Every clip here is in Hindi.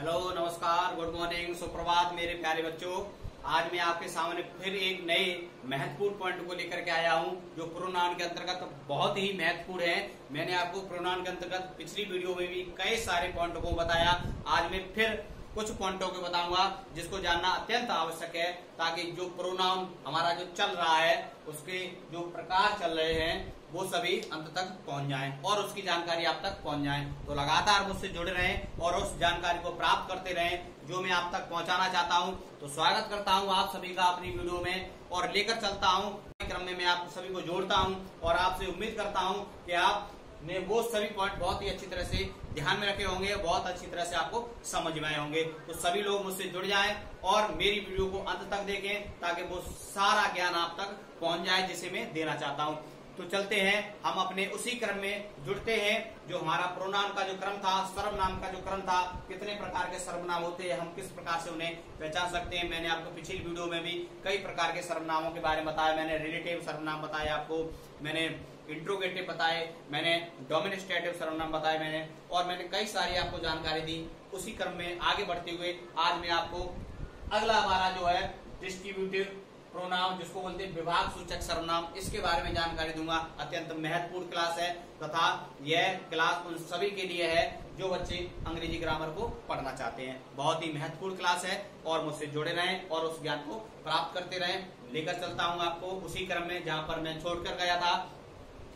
हेलो, नमस्कार, गुड मॉर्निंग, सुप्रभात मेरे प्यारे बच्चों। आज मैं आपके सामने फिर एक नए महत्वपूर्ण पॉइंट को लेकर के आया हूं, जो प्रोनाउन के अंतर्गत बहुत ही महत्वपूर्ण है। मैंने आपको प्रोनाउन के अंतर्गत पिछली वीडियो में भी कई सारे पॉइंटों को बताया। आज मैं फिर कुछ पॉइंटों को बताऊंगा जिसको जानना अत्यंत आवश्यक है, ताकि जो प्रोनाउन हमारा जो चल रहा है, उसके जो प्रकार चल रहे हैं, वो सभी अंत तक पहुंच जाएं और उसकी जानकारी आप तक पहुंच जाए। तो लगातार मुझसे जुड़े रहें और उस जानकारी को प्राप्त करते रहें जो मैं आप तक पहुंचाना चाहता हूं। तो स्वागत करता हूं आप सभी का अपनी वीडियो में और लेकर चलता हूं क्रम में। मैं आप सभी को जोड़ता हूं और आपसे उम्मीद करता हूं कि आपने वो सभी पॉइंट बहुत ही अच्छी तरह से ध्यान में रखे होंगे, बहुत अच्छी तरह से आपको समझ में आए होंगे। तो सभी लोग मुझसे जुड़ जाएं और मेरी वीडियो को अंत तक देखें, ताकि वो सारा ज्ञान आप तक पहुंच जाए जिसे मैं देना चाहता हूं। तो चलते हैं, हम अपने उसी क्रम में जुड़ते हैं जो हमारा प्रोनाउन का जो क्रम था, सर्वनाम का जो क्रम था। कितने प्रकार के सर्वनाम होते हैं, हम किस प्रकार से उन्हें पहचान सकते हैं। मैंने आपको पिछली वीडियो में भी कई प्रकार के सर्वनामों के बारे में बताया। मैंने रिलेटिव सर्वनाम बताए आपको, मैंने इंट्रोगेटिव बताए, मैंने डोमिनेस्ट्रेटिव सर्वनाम बताए और मैंने कई सारी आपको जानकारी दी। उसी क्रम में आगे बढ़ते हुए आज मैं आपको अगला हमारा जो है डिस्ट्रीब्यूटिव प्रोनाउन, जिसको बोलते हैं विभाग सूचक सर्वनाम, इसके बारे में जानकारी दूंगा। अत्यंत महत्वपूर्ण क्लास है तथा यह क्लास उन सभी के लिए है जो बच्चे अंग्रेजी ग्रामर को पढ़ना चाहते हैं। बहुत ही महत्वपूर्ण क्लास है और मुझसे जुड़े रहें और उस ज्ञान को प्राप्त करते रहें। लेकर चलता हूं आपको उसी क्रम में जहां पर मैं छोड़कर गया था।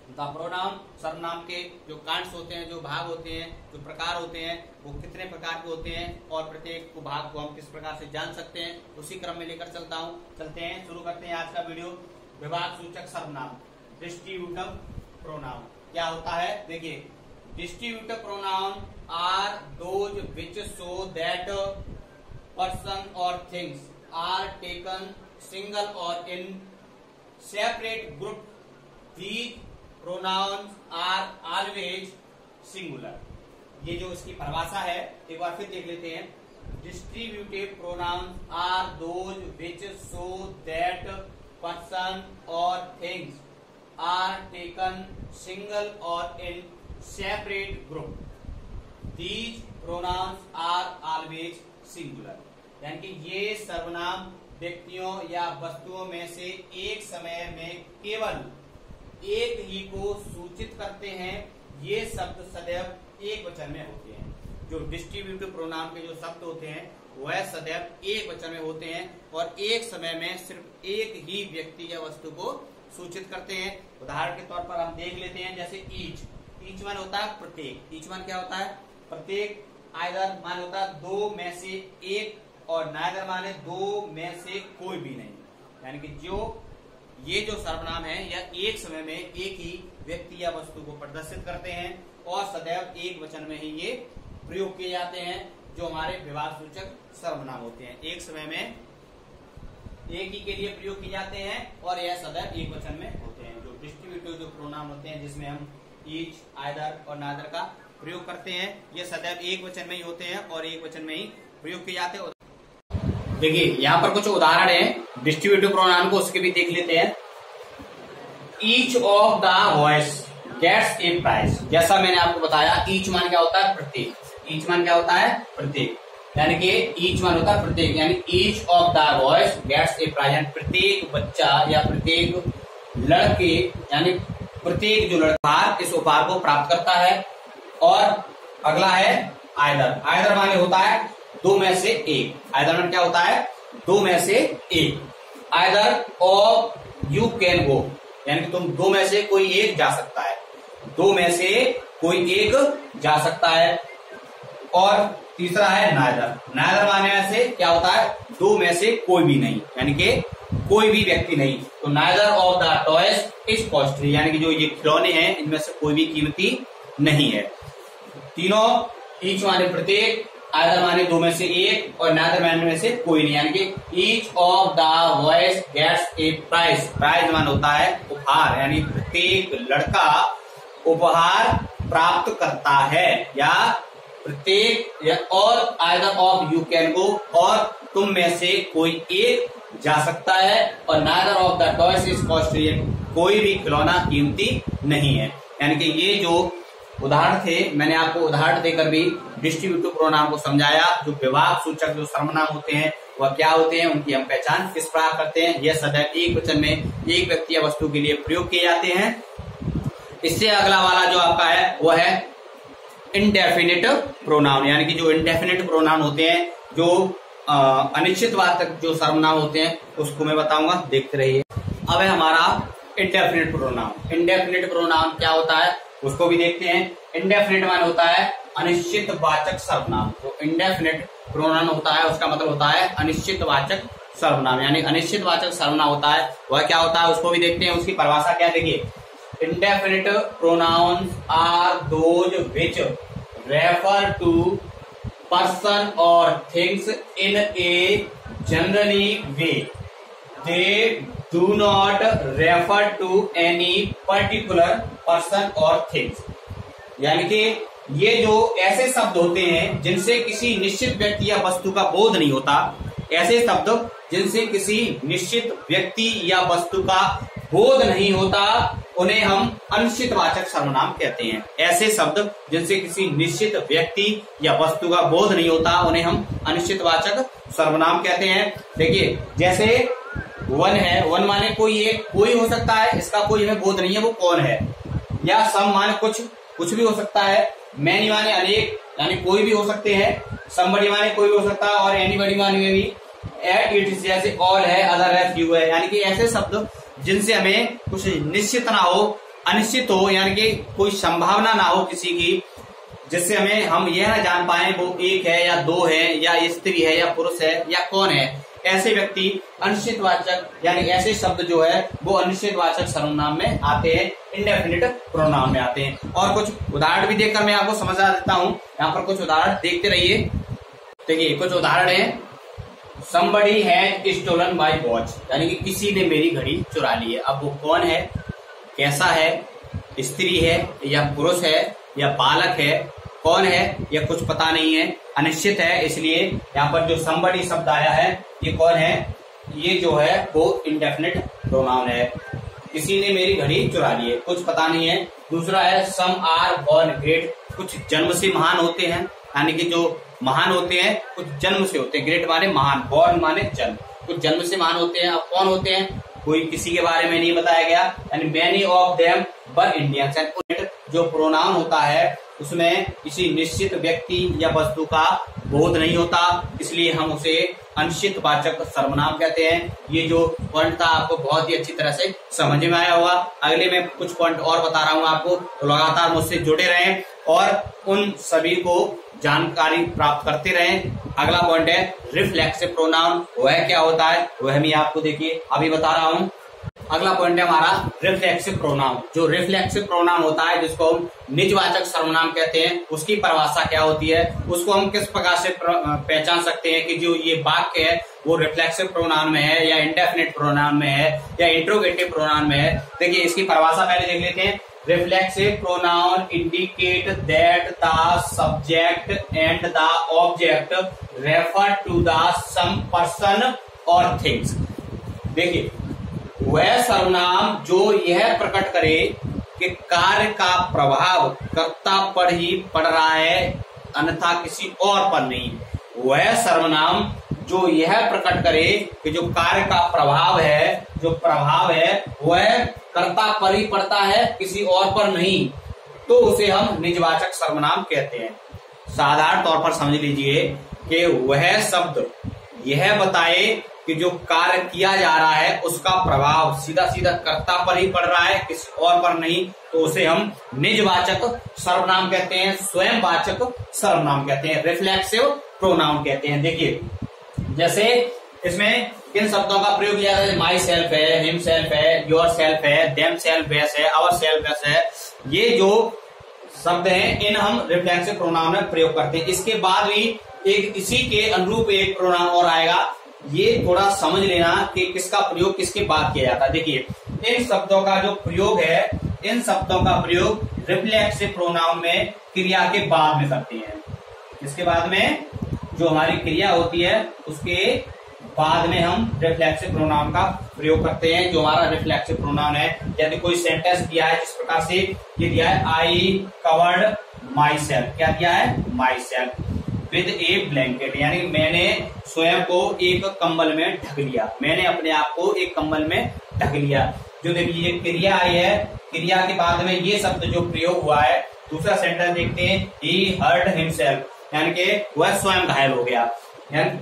प्रोनाउन सर्वनाम के जो कांड्स होते हैं, जो भाग होते हैं, जो प्रकार होते हैं, वो कितने प्रकार के होते हैं और प्रत्येक भाग को हम किस प्रकार से जान सकते हैं, उसी क्रम में लेकर चलता हूं। चलते हैं, शुरू करते हैं आज का वीडियो। विभाग सूचक सर्वनाम, डिस्ट्रीब्यूटिव प्रोनाउन क्या होता है। देखिए, distributive pronoun are those which show that person or things are taken single or in separate group. These pronouns are always singular. ये जो इसकी परिभाषा है, एक बार फिर देख लेते हैं। Distributive pronouns are those which show that person or things are taken single or in separate group. These pronouns are always singular, यानी कि ये सर्वनाम व्यक्तियों या वस्तुओं में से एक समय में केवल एक ही को सूचित करते हैं। ये शब्द सदैव एक वचन में होते हैं। जो डिस्ट्रीब्यूटिव प्रोनाउन के जो शब्द होते हैं वह सदैव एक वचन में होते हैं और एक समय में सिर्फ एक ही व्यक्ति या वस्तु को सूचित करते हैं। उदाहरण के तौर पर हम देख लेते हैं, जैसे ईच मान होता है प्रत्येक। ईच मान क्या होता है? प्रत्येक। आइदर मान होता है दो में से एक और नाइदर माने दो में से कोई भी नहीं। यानी कि जो ये जो सर्वनाम है यह एक समय में एक ही व्यक्ति या वस्तु को प्रदर्शित करते हैं और सदैव एक वचन में ही ये प्रयोग किए जाते हैं। जो हमारे विभाग सूचक सर्वनाम होते हैं, एक समय में एक ही के लिए प्रयोग किए जाते हैं और यह सदैव एक वचन में होते हैं। जो डिस्ट्रीब्यूटिव जो प्रोनाउन होते हैं, जिसमें हम ईच, आइदर और नाइदर का प्रयोग करते हैं, ये सदैव एक वचन में ही होते हैं और एक वचन में ही प्रयोग किए जाते हैं। देखिए, यहाँ पर कुछ उदाहरण है डिस्ट्रीब्यूटिव प्रोनाउन को, उसके भी देख लेते हैं। Each of the boys gets a prize. जैसा मैंने आपको बताया, ईच मान क्या होता है? प्रत्येक। ईच मान क्या होता है? प्रत्येक। यानी कि ईच मान होता है प्रत्येक, यानी each of the boys gets a prize, यानी प्रत्येक बच्चा या प्रत्येक लड़के, यानी प्रत्येक जो लड़का इस उपहार को प्राप्त करता है। और अगला है आइदर। आइदर माने होता है दो में से एक। आइदर में क्या होता है? दो में से एक। Either of you can go, यानी कि तुम दो में से कोई एक जा सकता है। दो में से कोई एक जा सकता है। और तीसरा है नाइदर। नाइदर माने में से क्या होता है? दो में से कोई भी नहीं, यानी कि कोई भी व्यक्ति नहीं। तो neither of the toys is costly, यानी कि जो ये खिलौने हैं इनमें से कोई भी कीमती नहीं है। तीनों, ईच माने प्रत्येक, आइदर माने दो में से एक और नाइदर माने में से कोई नहीं, यानी कि each of the boys gets a prize. Prize मान होता है उपहार, यानी प्रत्येक लड़का उपहार प्राप्त करता है। या प्रत्येक और either of you can go, और तुम में से कोई एक जा सकता है। और neither of the toys is costly, कोई भी खिलौना कीमती नहीं है। यानी कि ये जो उदाहरण थे, मैंने आपको उदाहरण देकर भी डिस्ट्रीब्यूटिव प्रोनाउन को समझाया। जो विभाग सूचक जो सर्वनाम होते हैं वह क्या होते हैं, उनकी हम पहचान किस प्रकार करते हैं। यह सदैव एक वचन में एक व्यक्ति या वस्तु के लिए प्रयोग किए जाते हैं। इससे अगला वाला जो आपका है वह है इनडेफिनिट प्रोनाउन, यानी कि जो इनडेफिनिट प्रोनाउन होते हैं, जो अनिश्चितवाचक जो सर्वनाम होते हैं, उसको मैं बताऊंगा, देखते रहिए। अब है हमारा इंडेफिनिट प्रोनाउन। इंडेफिनिट प्रोनाउन क्या होता है उसको भी देखते हैं। इंडेफिनिट मान होता है अनिश्चितवाचक सर्वनाम। तो इंडेफिनिट प्रोनाउन होता है, उसका मतलब होता है अनिश्चितवाचक सर्वनाम, यानी अनिश्चितवाचक सर्वनाम होता है वह क्या होता है उसको भी देखते हैं। उसकी परिभाषा क्या, देखिए, indefinite pronouns are those which refer to person or things in a generally way. They do not refer to any particular person or things. यानी कि ये जो ऐसे शब्द होते हैं जिनसे किसी निश्चित व्यक्ति या वस्तु का बोध नहीं होता, ऐसे शब्द जिनसे किसी निश्चित व्यक्ति या वस्तु का बोध नहीं होता, उन्हें हम अनिश्चितवाचक सर्वनाम कहते हैं। ऐसे शब्द जिनसे किसी निश्चित व्यक्ति या वस्तु का बोध नहीं होता, उन्हें हम अनिश्चितवाचक सर्वनाम कहते हैं। देखिए, जैसे वन है, वन माने कोई एक, कोई हो सकता है, इसका कोई हमें बोध नहीं है वो कौन है। या सम माने कुछ भी हो सकता है। मैनी माने अनेक, यानी कोई भी हो सकते हैं। समबडी माने कोई भी हो सकता है, और एनीबडी माने में भी इट, जैसे ऑल है, अदर है, फ्यू है। यानी कि ऐसे शब्द जिनसे हमें कुछ निश्चित ना हो, अनिश्चित हो, यानी कि कोई संभावना ना हो किसी की, जिससे हम यह ना जान पाए वो एक है या दो है या स्त्री है या पुरुष है या कौन है। ऐसे व्यक्ति अनिश्चितवाचक, यानी ऐसे शब्द जो है वो अनिश्चितवाचक सर्वनाम में आते हैं, इंडेफिनिट प्रोनाउन में आते हैं। और कुछ उदाहरण भी देखकर मैं आपको समझा देता हूं। यहाँ पर कुछ उदाहरण देखते रहिए। देखिए, कुछ उदाहरण है। Somebody has stolen my watch, यानी कि किसी ने मेरी घड़ी चुरा ली है। अब वो कौन है, कैसा है, स्त्री है या पुरुष है या बालक है, कौन है यह कुछ पता नहीं है, अनिश्चित है। इसलिए यहाँ पर जो somebody शब्द आया है ये कौन है, ये जो है वो इंडेफिनिट प्रोनाउन है। किसी ने मेरी घड़ी चुरा ली है, कुछ पता नहीं है। दूसरा है some are born great, कुछ जन्म से महान होते हैं, यानी कि जो महान होते हैं कुछ जन्म से होते हैं। ग्रेट माने महान, बॉर्न माने जन्म, कुछ जन्म से महान होते हैं। अब कौन होते हैं, कोई किसी के बारे में नहीं बताया गया। यानी many of them were Indians. जो प्रोनाउन होता है उसमें किसी निश्चित व्यक्ति या वस्तु का बोध नहीं होता, इसलिए हम उसे अनिश्चितवाचक सर्वनाम कहते हैं। ये जो पॉइंट था आपको बहुत ही अच्छी तरह से समझ में आया होगा। अगले में कुछ पॉइंट और बता रहा हूँ आपको, तो लगातार मुझसे जुड़े रहें और उन सभी को जानकारी प्राप्त करते रहें। अगला पॉइंट है रिफ्लेक्सिव प्रोनाउन। वह क्या होता है वह मैं आपको देखिए अभी बता रहा हूँ। अगला पॉइंट है हमारा रिफ्लेक्सिव प्रोनाउन। जो रिफ्लेक्सिव प्रोनाउन होता है जिसको हम निजवाचक सर्वनाम कहते हैं, उसकी परिभाषा क्या होती है, उसको हम किस प्रकार से पहचान सकते हैं कि जो ये वाक्य है वो रिफ्लेक्सिव प्रोनाउन में है या इंडेफिनिट प्रोनाउन में है या इंट्रोगेटिव प्रोनाउन में है। देखिए, इसकी परिभाषा पहले देख लेते हैं। Reflexive pronoun indicate that the subject and the object refer to the some person or things। देखिए, वह सर्वनाम जो यह प्रकट करे कि कार्य का प्रभाव कर्ता पर ही पड़ रहा है, अन्यथा किसी और पर नहीं। वह सर्वनाम जो यह प्रकट करे कि जो कार्य का प्रभाव है, जो प्रभाव है वह कर्ता पर ही पड़ता है, किसी और पर नहीं, तो उसे हम निजवाचक सर्वनाम कहते हैं। साधारण तौर पर समझ लीजिए कि वह शब्द यह बताए कि जो कार्य किया जा रहा है उसका प्रभाव सीधा सीधा कर्ता पर ही पड़ रहा है, किसी और पर नहीं, तो उसे हम निजवाचक सर्वनाम कहते हैं, स्वयंवाचक सर्वनाम कहते हैं, रिफ्लेक्सिव प्रोनाउन कहते हैं। देखिए, जैसे इसमें किन शब्दों का प्रयोग किया जाता है, माई सेल्फ है, हिम सेल्फ है, योर सेल्फ है, देम सेल्फ है, आवर सेल्फ है। ये जो शब्द हैं इन हम रिफ्लेक्सिव प्रोनाउन में प्रयोग करते हैं। इसके बाद भी एक इसी के अनुरूप एक प्रोनाउन और आएगा, ये थोड़ा समझ लेना कि किसका प्रयोग किसके बाद किया जाता है। देखिए, इन शब्दों का जो प्रयोग है, इन शब्दों का प्रयोग रिफ्लेक्सिव प्रोनाउन में क्रिया के बाद में करते हैं। इसके बाद में जो हमारी क्रिया होती है उसके बाद में हम रिफ्लेक्सिव प्रोनाउन का प्रयोग करते हैं, जो हमारा रिफ्लेक्सिव प्रोनाउन है। यदि कोई सेंटेंस दिया है जिस प्रकार से ये दिया है, आई कवर्ड माई सेल्फ, क्या दिया है, my self with A blanket, यानी मैंने स्वयं को एक कंबल में ढक लिया, मैंने अपने आप को एक कंबल में ढक लिया। जो देखिए ये क्रिया आई है, क्रिया के बाद में ये शब्द जो प्रयोग हुआ है, दूसरा सेंटेंस देखते हैं, ही हर्ट हिमसेल्फ, यानी कि वह स्वयं घायल हो गया। यानी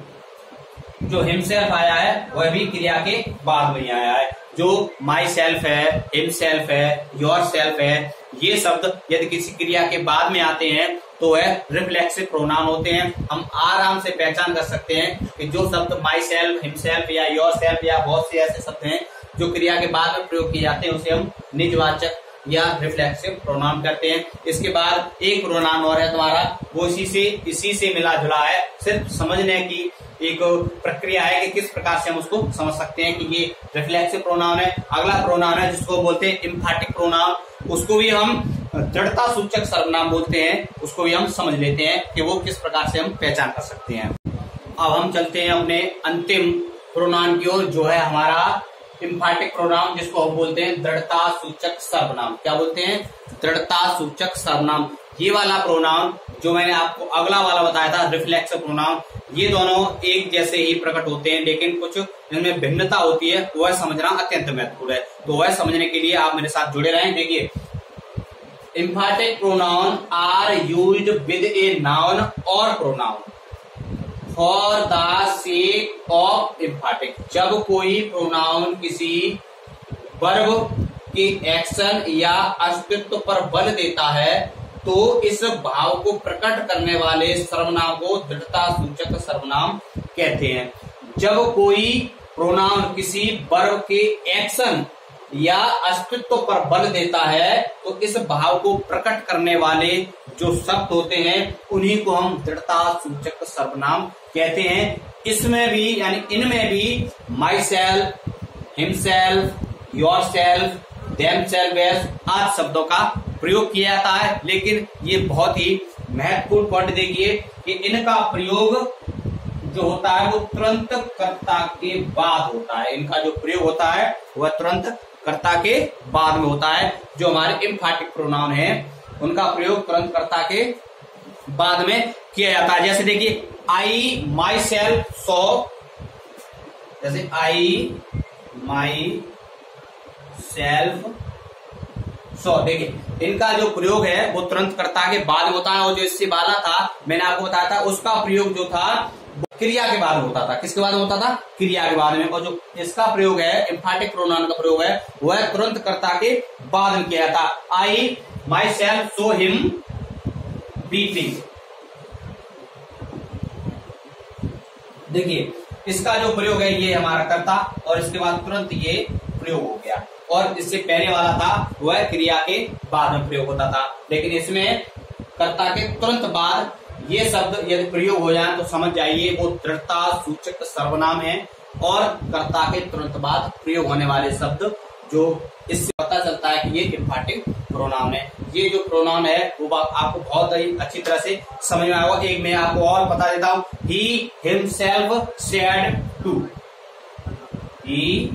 जो हिमसेल्फ आया है वह भी क्रिया के बाद में आया है। जो माई सेल्फ है, हिमसेल्फ है, योर सेल्फ है, ये शब्द यदि किसी क्रिया के बाद में आते हैं तो वह रिफ्लेक्सिव प्रोनाउन होते हैं। हम आराम से पहचान कर सकते हैं कि जो शब्द माई सेल्फ, हिमसेल्फ या योर सेल्फ या बहुत से ऐसे शब्द हैं जो क्रिया के बाद में प्रयोग किए जाते हैं, उसे हम निजवाचक या रिफ्लेक्सिव प्रोनाउन करते हैं। इसके बाद एक प्रोनाउन और है तुम्हारा, वो इसी से मिला जुला है, सिर्फ समझने की एक प्रक्रिया है कि किस प्रकार से हम उसको समझ सकते हैं कि ये रिफ्लेक्सिव प्रोनाउन है। अगला प्रोनाउन है जिसको बोलते हैं एम्फैटिक प्रोनाउन, उसको भी हम दृढ़ता सूचक सर्वनाम बोलते हैं, उसको भी हम समझ लेते हैं कि वो किस प्रकार से हम पहचान कर सकते हैं। अब हम चलते हैं अपने अंतिम प्रोनाउन की ओर, जो है हमारा एम्फैटिक प्रोनाउन, जिसको हम बोलते हैं दृढ़ता सूचक सर्वनाम। क्या बोलते हैं, दृढ़ता सूचक सर्वनाम। ये वाला प्रोनाउन जो मैंने आपको अगला वाला बताया था रिफ्लेक्सिव प्रोनाउन, ये दोनों एक जैसे ही प्रकट होते हैं, लेकिन कुछ इनमें भिन्नता होती है, वह समझना अत्यंत महत्वपूर्ण है। तो वह समझने के लिए आप मेरे साथ जुड़े रहें। देखिए, emphatic pronoun are used with a noun और pronoun for the sake of emphatic. जब कोई प्रोनाउन किसी वर्ब के एक्शन या अस्तित्व पर बल देता है तो इस भाव को प्रकट करने वाले सर्वनाम को दृढ़ता सूचक सर्वनाम कहते हैं। जब कोई प्रोनाउन किसी वर्ब के एक्शन या अस्तित्व पर बल देता है तो इस भाव को प्रकट करने वाले जो शब्द होते हैं उन्हीं को हम दृढ़ता सूचक सर्वनाम कहते हैं। इसमें भी यानी इनमें भी my self, himself, your self, them self आदि शब्दों का प्रयोग किया जाता है, लेकिन ये बहुत ही महत्वपूर्ण पॉइंट देखिए कि इनका प्रयोग जो होता है वो तुरंत कर्ता के बाद होता है। इनका जो प्रयोग होता है वह तुरंत कर्ता के बाद में होता है। जो हमारे एम्फैटिक प्रोनाउन है उनका प्रयोग तुरंत कर्ता के बाद में किया जाता है। जैसे देखिए, आई माई सेल्फ सो, जैसे आई माई सेल्फ सो, देखिए इनका जो प्रयोग है वो तुरंत कर्ता के बाद होता है। और जो इससे वाला था मैंने आपको बताया था, उसका प्रयोग जो था क्रिया के बाद होता था। किसके बाद होता था, क्रिया के बाद में। और जो इसका प्रयोग है एम्फैटिक प्रोनाउन का प्रयोग है वह तुरंत कर्ता के बाद में किया था। I myself saw him beating, देखिए इसका जो प्रयोग है ये हमारा कर्ता, और इसके बाद तुरंत ये प्रयोग हो गया। और इससे पहले वाला था वह क्रिया के बाद में प्रयोग होता था, लेकिन इसमें कर्ता के तुरंत बाद ये शब्द यदि प्रयोग हो जाए तो समझ जाइए वो दृढ़ता सूचक सर्वनाम है। और कर्ता के तुरंत बाद प्रयोग होने वाले शब्द, जो इससे पता चलता है कि ये एम्फैटिक प्रोनाउन है। ये जो प्रोनाउन है वो आपको बहुत ही अच्छी तरह से समझ में आएगा। एक मैं आपको और बता देता हूं, he himself said to, he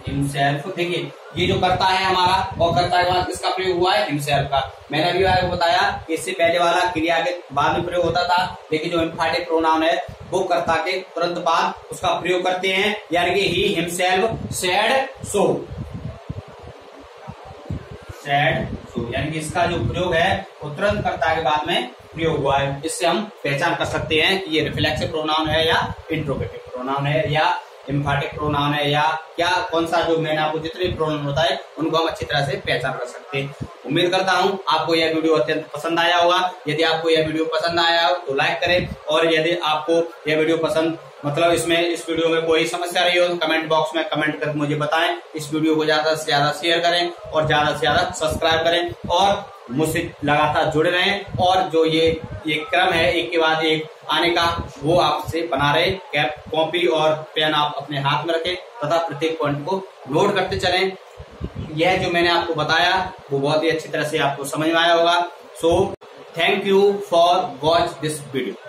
himself. देखिए ये जो कर्ता है हमारा, और कर्ता के बाद किसका प्रयोग हुआ है, हिमसेल्फ का। मैंने अभी आपको बताया इससे पहले वाला क्रिया के बाद में प्रयोग होता था, लेकिन जो एम्फैटिक प्रोनाउन है वो कर्ता के तुरंत बाद उसका प्रयोग करते हैं, यानी कि ही himself said so, said so, यानी कि इसका जो प्रयोग है वो तुरंत कर्ता के बाद में प्रयोग हुआ है। इससे हम पहचान कर सकते हैं कि ये रिफ्लेक्सिव प्रोनाउन है या इंट्रोगेटिव प्रोनाउन है या एम्फैटिक प्रोनाउन है, या क्या कौन सा जो मैंने आपको जितने प्रोनाउन होता है उनको हम अच्छी तरह से पहचान कर सकते हैं। उम्मीद करता हूं आपको यह वीडियो अत्यंत पसंद आया होगा। यदि आपको यह वीडियो पसंद आया हो तो लाइक करें, और यदि आपको यह वीडियो पसंद इस वीडियो में कोई समस्या रही हो तो कमेंट बॉक्स में कमेंट करके मुझे बताएं। इस वीडियो को ज्यादा से ज्यादा शेयर करें और ज्यादा से ज्यादा सब्सक्राइब करें, और मुझसे लगातार जुड़े रहें। और जो ये क्रम है एक के बाद एक आने का, वो आपसे बना रहे। कैप, कॉपी और पेन आप अपने हाथ में रखें तथा प्रत्येक पॉइंट को नोट करते चलें। यह जो मैंने आपको बताया वो बहुत ही अच्छी तरह से आपको समझ में आया होगा। So thank you for watch this video.